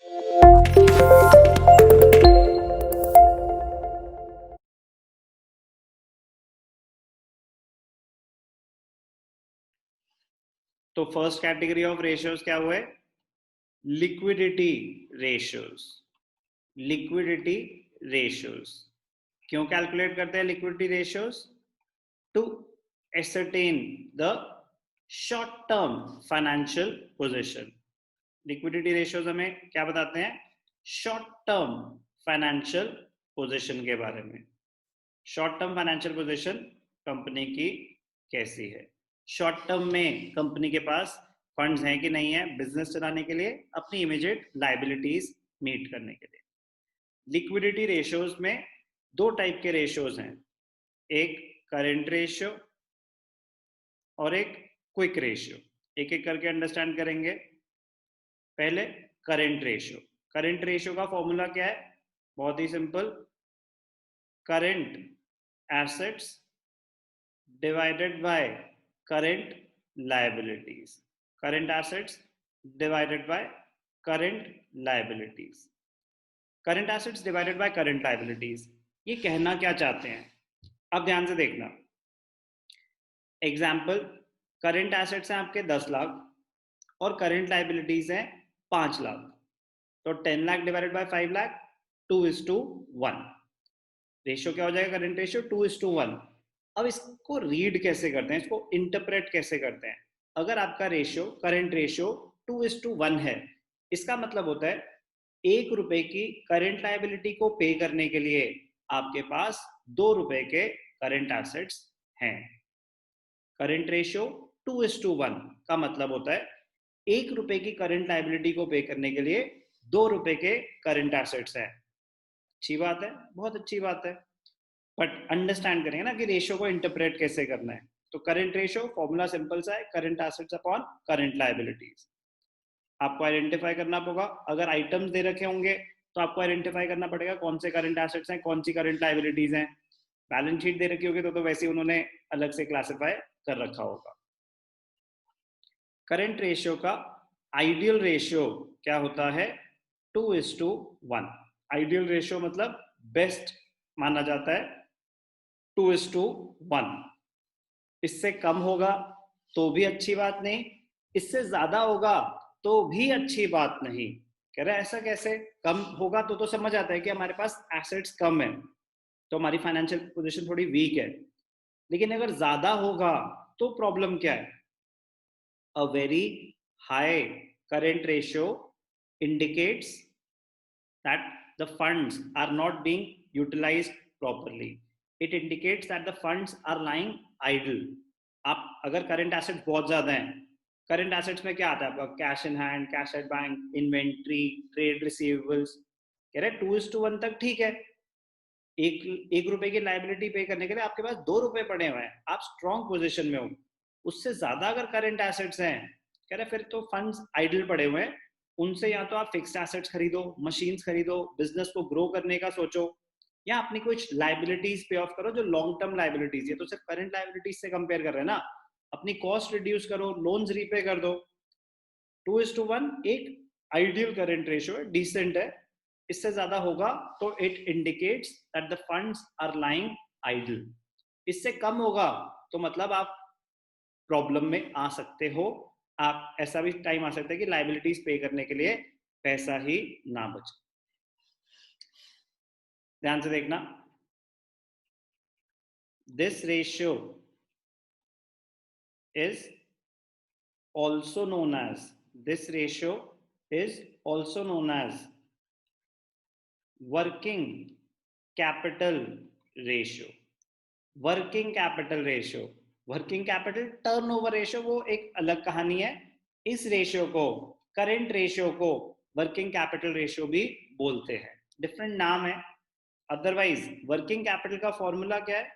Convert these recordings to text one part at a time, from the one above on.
तो first category of ratios क्या हुए? Liquidity ratios. लिक्विडिटी रेशियोज क्यों कैलकुलेट करते हैं liquidity ratios? To ascertain the short term financial position. Liquidity ratios हमें क्या बताते हैं? शॉर्ट टर्म फाइनेंशियल पोजीशन के बारे में। Short term financial position company की कैसी है? शॉर्ट टर्म में कंपनी के पास फंड्स हैं कि नहीं है बिजनेस चलाने के लिए, अपनी इमीडिएट लाइबिलिटीज मीट करने के लिए। लिक्विडिटी रेशियोज में दो टाइप के रेशियोज हैं, एक करंट रेशियो और एक क्विक रेशियो। एक एक करके अंडरस्टैंड करेंगे। पहले करंट रेशियो। करंट रेशियो का फॉर्मूला क्या है? बहुत ही simple, current assets divided by current liabilities. Current assets divided by current liabilities. Current assets divided by current liabilities. ये कहना क्या चाहते हैं? अब ध्यान से देखना। एग्जाम्पल, करंट एसेट्स हैं आपके 10 लाख और करंट लाइबिलिटीज हैं 5 लाख। तो 10 lakh divided by 5 lakh 2:1। Ratio क्या हो जाएगा? Current ratio 2:1। अब इसको रीड कैसे करते हैं, इसको इंटरप्रेट कैसे करते हैं? अगर आपका रेशियो करंट रेशियो 2:1 है, इसका मतलब होता है 1 रुपए की करंट लाइबिलिटी को पे करने के लिए आपके पास 2 रुपए के करंट एसेट्स हैं। करंट रेशियो 2:1 का मतलब होता है 1 रुपए की करंट लाइबिलिटी को पे करने के लिए 2 रुपए के करंट एसेट्स हैं। अच्छी बात है, बहुत अच्छी बात है। बट अंडरस्टैंड करेंगे ना कि रेशियो को इंटरप्रेट कैसे करना है। तो करंट रेशियो फॉर्मूला सिंपल सा है, current assets upon current liabilities. आपको आइडेंटिफाई करना होगा, अगर आइटम्स दे रखे होंगे तो आपको आइडेंटिफाई करना पड़ेगा कौन से करंट एसेट्स हैं, कौन सी करंट लायबिलिटीज हैं। बैलेंस शीट दे रखी होगी तो वैसे उन्होंने अलग से क्लासिफाई कर रखा होगा। करंट रेशियो का आइडियल रेशियो क्या होता है? 2:1। आइडियल रेशियो मतलब बेस्ट माना जाता है 2:1। इससे कम होगा तो भी अच्छी बात नहीं, इससे ज्यादा होगा तो भी अच्छी बात नहीं। कह रहा है ऐसा कैसे? कम होगा तो समझ आता है कि हमारे पास एसेट्स कम है तो हमारी फाइनेंशियल पोजीशन थोड़ी वीक है। लेकिन अगर ज्यादा होगा तो प्रॉब्लम क्या है? A very high current ratio indicates that the funds are not being utilized properly. It indicates that the funds are lying idle. आप अगर करंट एसेट्स बहुत ज्यादा हैं, करंट एसेट्स में क्या आता है आपका? Cash in hand, cash at bank, inventory, trade receivables. कह रहे 2:1 तक ठीक है। एक रुपए की लाइबिलिटी पे करने के लिए आपके पास 2 रुपए पड़े हुए हैं, आप स्ट्रॉन्ग पोजीशन में हो। उससे ज्यादा अगर करंट एसेट्स हैं, कह रहे फिर तो फंड्स आइडल पड़े हुए हैं, उनसे या तो आप फिक्स्ड एसेट्स खरीदो, मशीन्स खरीदो, बिजनेस को ग्रो करने का सोचो, या अपनी कुछ लाइबिलिटीज पे ऑफ करो जो लॉन्ग टर्म लाइबिलिटीज है। तो सिर्फ करंट लाइबिलिटीज से कंपेयर कर रहे हैं ना, अपनी कॉस्ट रिड्यूस करो, लोन्स रीपे कर दो। 2:1 एक आइडियल करंट रेशियो है, डिसेंट है। इससे ज्यादा होगा तो it indicates that the funds are lying idle. इससे कम होगा तो मतलब आप प्रॉब्लम में आ सकते हो। आप ऐसा भी टाइम आ सकता है कि लाइबिलिटीज पे करने के लिए पैसा ही ना बचे। ध्यान से देखना, this ratio is also known as this ratio is also known as working capital ratio। Working capital ratio, working capital turnover ratio वो एक अलग कहानी है। इस रेशियो को, करंट रेशियो को वर्किंग कैपिटल रेशियो भी बोलते हैं, डिफरेंट नाम है। अदरवाइज वर्किंग कैपिटल का फॉर्मूला क्या है?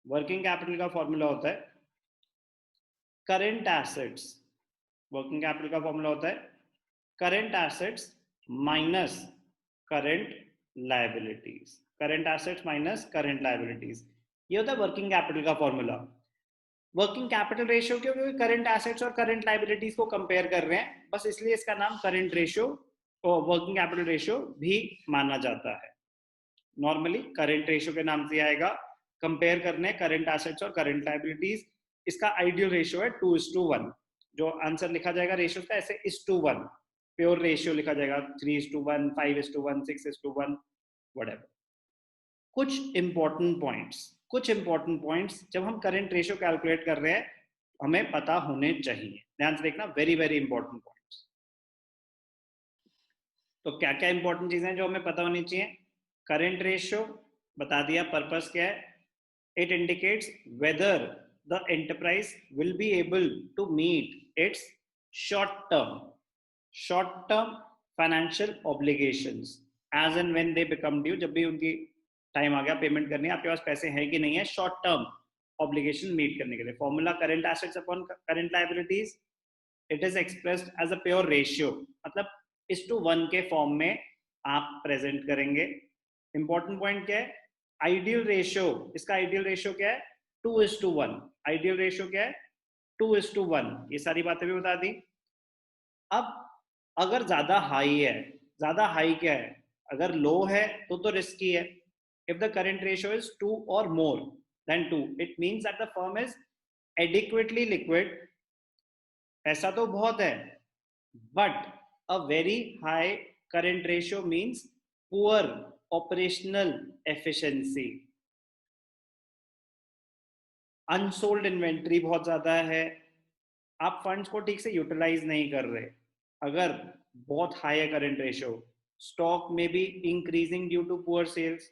वर्किंग कैपिटल का फॉर्मूला होता है करंट एसेट्स। वर्किंग कैपिटल का फॉर्मूला होता है current assets minus current liabilities. Current assets minus current liabilities, ये होता है वर्किंग कैपिटल का फॉर्मूला। वर्किंग कैपिटल रेशियो क्यों? क्योंकि करंट एसेट्स और करंट लाइबिलिटीज को कंपेयर कर रहे हैं, बस इसलिए इसका नाम करंट रेशियो और वर्किंग कैपिटल रेशियो भी माना जाता है। नॉर्मली करंट रेशियो के नाम से आएगा, कंपेयर करने करंट एसेट्स और करंट लाइबिलिटीज। इसका आइडियल रेशियो है 2:1। जो आंसर लिखा जाएगा रेशियो का ऐसे 1:1, प्योर रेशियो लिखा जाएगा 3:1, 5:1, 6:1, व्हाटएवर। कुछ इंपॉर्टेंट पॉइंट्स जब हम करंट रेशियो कैलकुलेट कर रहे हैं हमें पता होने चाहिए, ध्यान से देखना, वेरी वेरी इंपॉर्टेंट पॉइंट्स। तो क्या क्या इंपॉर्टेंट चीजें जो हमें पता होनी चाहिए? करंट रेशियो बता दिया, पर्पस क्या है, it indicates whether the enterprise will be able to meet its short term financial obligations as and when they become due. जब भी उनकी टाइम आ गया पेमेंट करनी है, आपके पास पैसे हैं कि नहीं है शॉर्ट टर्म ऑब्लिगेशन मीट करने के लिए। Formula current assets upon current liabilities, it is expressed as a pure ratio, मतलब 1:1 के फॉर्म में आप प्रेजेंट करेंगे। इंपॉर्टेंट पॉइंट क्या है? आइडियल रेशियो, इसका आइडियल रेशियो क्या है? 2:1। आइडियल रेशियो क्या है? 2:1। ये सारी बातें भी बता दी। अब अगर ज्यादा हाई है, ज्यादा हाई क्या है? अगर लो है तो रिस्की है। If the current ratio is 2 और more than 2, it means that the firm is adequately liquid, पैसा तो बहुत है, but a very high current ratio means poor operational efficiency. Unsold inventory बहुत ज्यादा है, आप फंड्स को ठीक से यूटिलाइज नहीं कर रहे। अगर बहुत हाई है करंट रेशियो, स्टॉक में be increasing due to poor sales,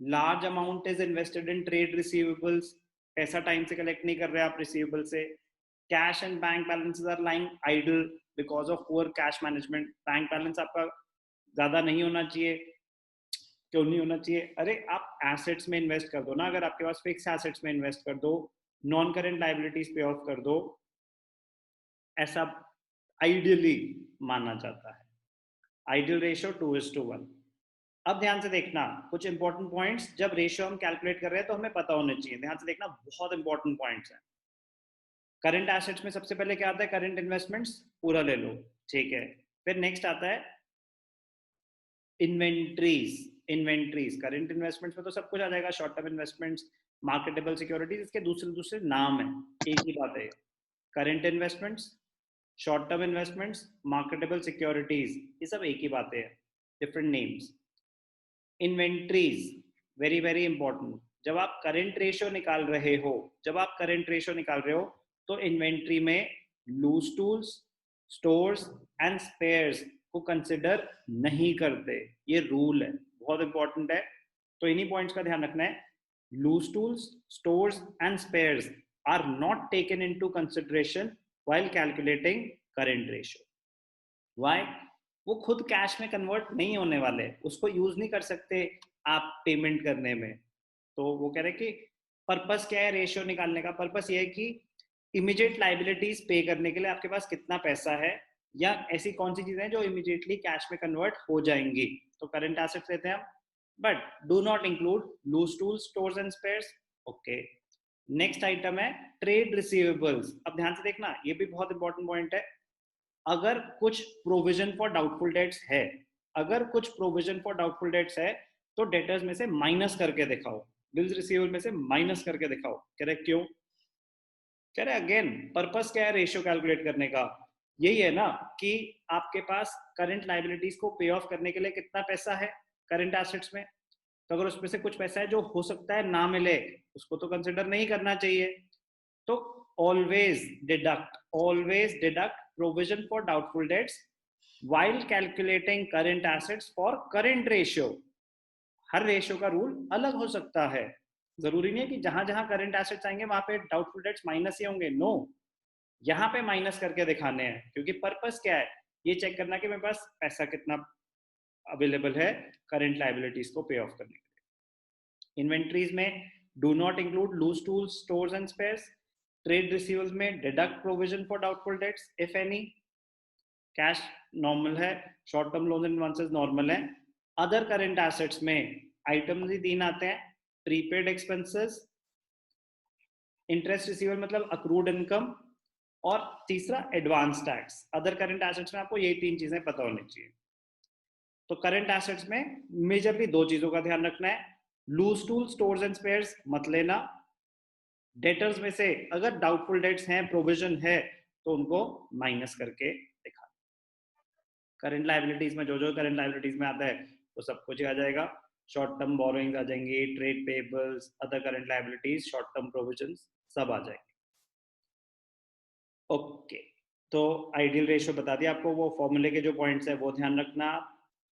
large amount is invested in trade receivables, पैसा टाइम से कलेक्ट नहीं कर रहे आप रिसीवेबल से, cash and bank balances are lying idle because of poor cash management. Bank balance आपका ज्यादा नहीं होना चाहिए, क्यों नहीं होना चाहिए? अरे आप एसेट्स में इन्वेस्ट कर दो ना, अगर आपके पास फिक्स एसेट्स में इन्वेस्ट कर दो, नॉन करेंट लाइबिलिटीज पे ऑफ कर दो, ऐसा आइडियली माना जाता है। Ideal ratio 2:1। अब ध्यान से देखना कुछ इंपॉर्टेंट पॉइंट्स, जब रेशियो हम कैलकुलेट कर रहे हैं तो हमें पता होने चाहिए, ध्यान से देखना, बहुत इंपॉर्टेंट पॉइंट्स हैं। करंट एसेट्स में सबसे पहले क्या आता है? करंट इन्वेस्टमेंट्स, पूरा ले लो, ठीक है। फिर नेक्स्ट आता है इन्वेंट्रीज। करंट इन्वेस्टमेंट्स में तो सब कुछ आ जाएगा, short term investments, marketable securities, इसके दूसरे दूसरे नाम है, एक ही बात है। Current investments, short term investments, marketable securities, ये सब एक ही बातें हैं, different names. Inventories very very important. जब आप करंट रेशियो निकाल रहे हो, तो इन्वेंट्री में loose tools, stores and spares को कंसिडर नहीं करते, ये रूल है, बहुत इंपॉर्टेंट है। तो इन्हीं पॉइंट्स का ध्यान रखना है। Loose tools, stores and spares are not taken into consideration while calculating current ratio. Why? वो खुद कैश में कन्वर्ट नहीं होने वाले, उसको यूज नहीं कर सकते आप पेमेंट करने में। तो वो कह रहे कि पर्पस क्या है रेशियो निकालने का? पर्पस ये है कि इमीडिएट लाइबिलिटीज पे करने के लिए आपके पास कितना पैसा है, या ऐसी कौन सी चीजें हैं जो इमीडिएटली कैश में कन्वर्ट हो जाएंगी। तो करंट एसेट्स लेते हैं हम, but do not include loose tools, stores and spares. Okay, next item है ट्रेड रिसीवेबल्स। अब ध्यान से देखना, ये भी बहुत इंपॉर्टेंट पॉइंट है। अगर कुछ प्रोविजन फॉर डाउटफुल डेट्स है, तो डेटर्स में से माइनस करके दिखाओ, बिल्स रिसीवेबल में से माइनस करके दिखाओ। कह रहे क्यों? कह रहे अगेन पर्पस क्या है रेशियो कैलकुलेट करने का? यही है ना कि आपके पास करंट लाइबिलिटीज को पे ऑफ करने के लिए कितना पैसा है करंट एसेट्स में, तो अगर उसमें से कुछ पैसा है जो हो सकता है ना मिले, उसको तो कंसिडर नहीं करना चाहिए। तो always deduct provision for doubtful dates while calculating current assets for current ratio। Her ratio का रूल अलग हो सकता है, जरूरी नहीं है कि जहां जहां करंट एसेट्स आएंगे वहां पे डाउटफुल डेट्स माइनस ही होंगे। नो, यहाँ पे माइनस करके दिखाने हैं, क्योंकि पर्पस क्या है? ये चेक करना कि मेरे पास पैसा कितना अवेलेबल है करंट लाइबिलिटीज को पे ऑफ करने के लिए। इन्वेंट्रीज में do not include loose tools, stores and spares. Trade receivables में deduct provision for doubtful debts if any. Cash normal है, short term loan and advances normal है। अदर करंट एसेट्स में आइटम्स ही तीन आते हैं, प्रीपेड एक्सपेंसेस, इंटरेस्ट रिसीवेबल मतलब accrued income, और तीसरा advance tax. Other current assets में आपको यही 3 चीजें पता होनी चाहिए। तो करंट एसेट्स में मेजरली 2 चीजों का ध्यान रखना है, loose tool stores and spares मत लेना। डेटर्स में से अगर डाउटफुल डेट्स हैं, प्रोविजन है, तो उनको माइनस करके दिखा। करंट लायबिलिटीज में जो जो करंट लायबिलिटीज में आता है वो सब कुछ आ जाएगा। शॉर्ट टर्म बोरोइंग्स आ जाएंगे, trade payables, other current liabilities, short term provisions सब आ जाएंगे। ओके, तो आइडियल रेशियो बता दिया आपको, वो फॉर्मूले के जो पॉइंट्स है वो ध्यान रखना।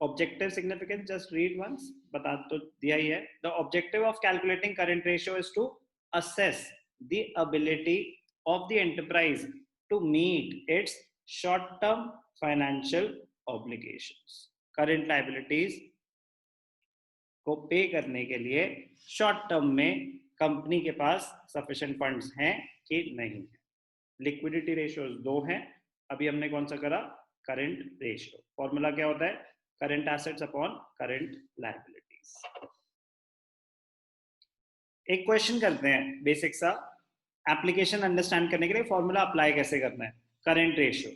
Objective significance just read once, बता तो दिया ही है। The objective of calculating current ratio is to assess the ability of the enterprise to meet its short-term financial obligations. Current liabilities को पे करने के लिए शॉर्ट टर्म में कंपनी के पास सफिशिएंट फंड्स हैं कि नहीं है। लिक्विडिटी रेशियोज 2 हैं। अभी हमने कौन सा करा? Current ratio. फॉर्मूला क्या होता है? Current assets upon current liabilities. एक क्वेश्चन करते हैं बेसिक सा, एप्लीकेशन अंडरस्टैंड करने के लिए फॉर्मूला अप्लाई कैसे करना है। Current ratio,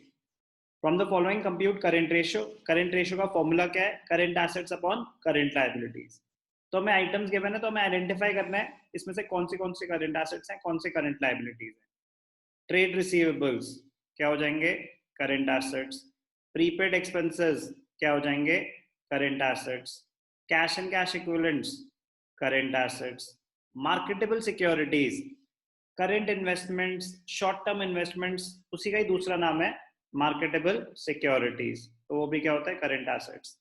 from the following compute current ratio. Current ratio का फॉर्मूला क्या है? Current assets upon current liabilities. तो हमें आइटम्स गिवन है, तो हमें आइडेंटिफाई करना है इसमें से कौन सी करंट एसेट्स हैं, कौन सी करंट लायबिलिटीज हैं। ट्रेड रिसीवेबल्स क्या हो जाएंगे? Current assets. प्रीपेड एक्सपेंसेस क्या हो जाएंगे? Current assets. Cash and cash equivalents current assets. Marketable securities, current investments, short term investments, उसी का ही दूसरा नाम है मार्केटेबल सिक्योरिटीज, तो वो भी क्या होता है? Current assets.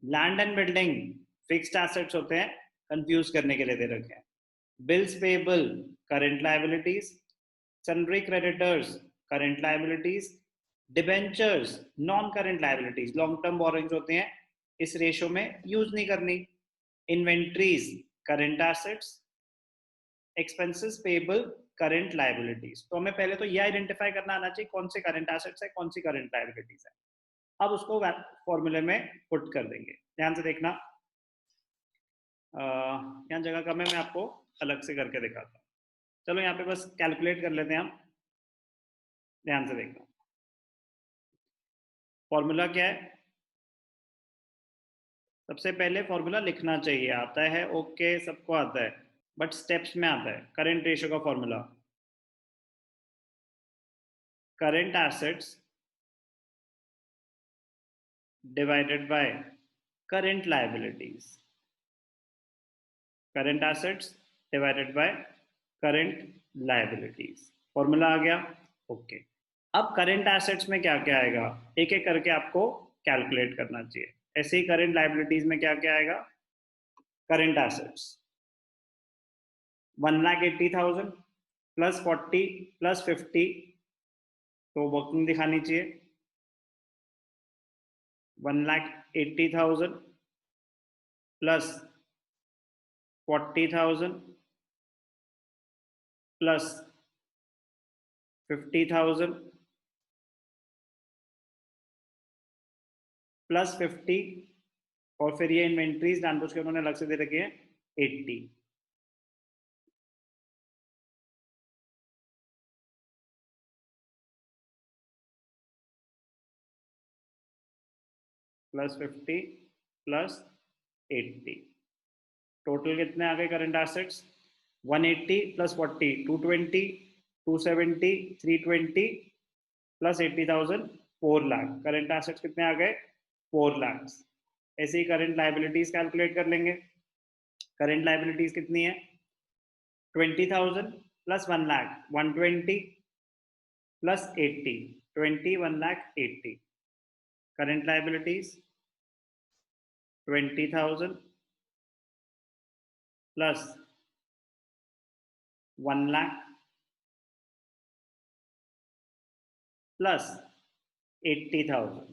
Land and building fixed assets होते हैं, कंफ्यूज करने के लिए दे रखे हैं। Bills payable current liabilities. Sundry creditors current liabilities. Debentures non current liabilities, long term borrowings होते हैं, इस रेशियो में यूज नहीं करनी। Inventories current assets. Expenses payable current liabilities. तो हमें पहले तो ये आइडेंटिफाई करना आना चाहिए कौन से करंट एसेट्स है, कौन सी करंट लायबिलिटीज है। अब उसको फॉर्मूले में पुट कर देंगे। ध्यान से देखना, यहाँ जगह कम है, मैं आपको अलग से करके दिखाता हूँ। चलो यहाँ पे बस कैलकुलेट कर लेते हैं हम। ध्यान से देखना, फॉर्मूला क्या है? सबसे पहले फॉर्मूला लिखना चाहिए, आता है ओके, सबको आता है, बट स्टेप्स में आता है। करंट रेशियो का formula, current assets divided by current liabilities. Current assets divided by current liabilities, formula आ गया। ओके, अब करंट एसेट्स में क्या क्या आएगा एक एक करके आपको कैलकुलेट करना चाहिए। ऐसे ही करंट लायबिलिटीज में क्या क्या आएगा? करंट एसेट्स 1,80,000 प्लस 40 प्लस 50, तो वर्किंग दिखानी चाहिए। 1,80,000 प्लस 40,000 प्लस 50,000 प्लस 50, और फिर ये इन्वेंट्रीज जानबूझ के उन्होंने अलग से दे रखी है 80। प्लस 50 प्लस 80, टोटल कितने आ गए current assets? 180 plus 40 220, 270 320 plus 80,000 4 lakh. Current assets कितने आ गए? 4 लाख। ऐसे ही करंट लायबिलिटीज कैलकुलेट कर लेंगे। करंट लायबिलिटीज कितनी है? 20,000 plus 1 lakh 120 plus 80 20 1 lakh 80। Current liabilities 20,000 plus 1 lakh plus 80,000,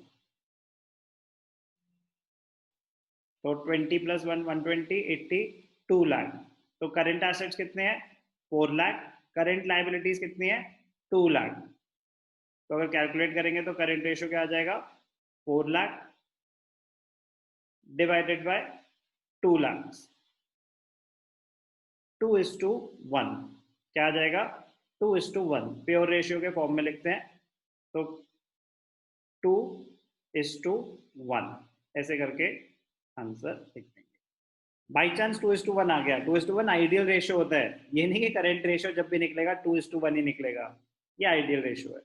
तो 20 प्लस 1 120 80 2 लाख। तो करंट एसेट्स कितने हैं? 4 लाख। करंट लायबिलिटीज कितनी है? 2 लाख। तो अगर कैलकुलेट करेंगे तो करंट रेशियो क्या आ जाएगा? 4 लाख डिवाइडेड बाय 2 लाख, 2:1। क्या आ जाएगा 2:1, प्योर रेशियो के फॉर्म में लिखते हैं तो 2:1 ऐसे करके आंसर लिख देंगे। बाई चांस 2:1 आ गया, 2:1 आइडियल रेशियो होता है, ये नहीं कि करंट रेशियो जब भी निकलेगा 2:1 ही निकलेगा, ये आइडियल रेशियो है।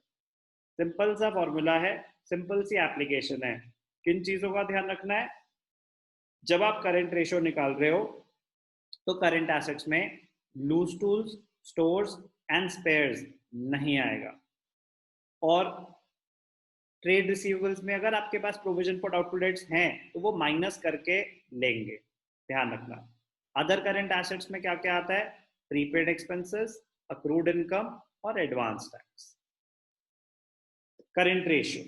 सिंपल सा फॉर्मूला है, सिंपल सी एप्लीकेशन है। किन चीजों का ध्यान रखना है, जब आप करंट रेशियो निकाल रहे हो तो करंट एसेट्स में loose tools, stores and spares नहीं आएगा, और ट्रेड रिसीवेबल्स में अगर आपके पास प्रोविजन फॉर डाउटफुल डेट्स हैं तो वो माइनस करके लेंगे, ध्यान रखना। अदर करंट एसेट्स में क्या क्या आता है, प्रीपेड एक्सपेंसेस, अक्रूड इनकम और एडवांस टैक्स। Current ratio